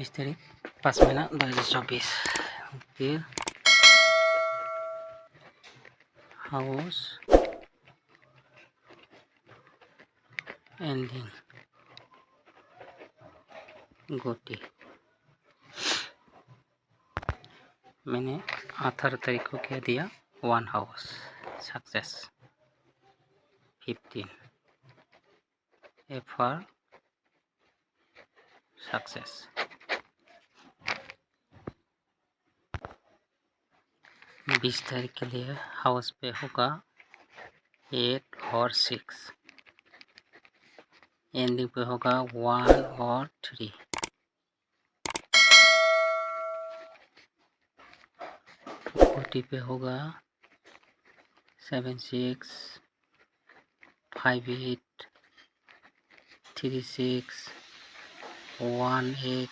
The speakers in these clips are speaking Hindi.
20 तारीख 5 महीना 2024। फिर हाउस एंडिंग गोटी। मैंने 18 तारीख को क्या दिया, 1 हाउस सक्सेस 15 FR सक्सेस। 20 तारीख के लिए हाउस पे होगा 8 और 6, एंडिंग पे होगा 1 और 3, गोटी पे होगा 7 6 5 8 3 6 1 8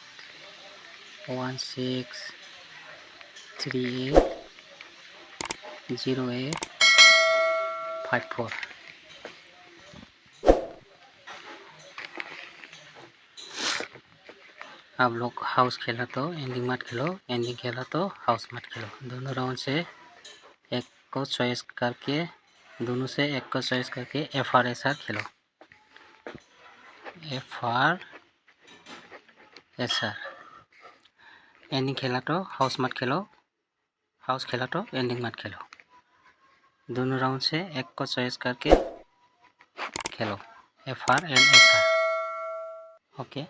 1 6 3 8 0 8 5 4। आप लोग हाउस खेला तो एंडिंग मत खेलो, एंडिंग खेला तो हाउस मत खेलो। दोनों राउंड से एक को चॉइस करके, दोनों से एक को चॉइस करके FR SR खेलो। FR SR एंडिंग खेला तो हाउस मत खेलो, हाउस खेला तो एंडिंग मत खेलो। दोनों राउंड से एक को चॉइस करके खेलो, FR एंड SR। ओके।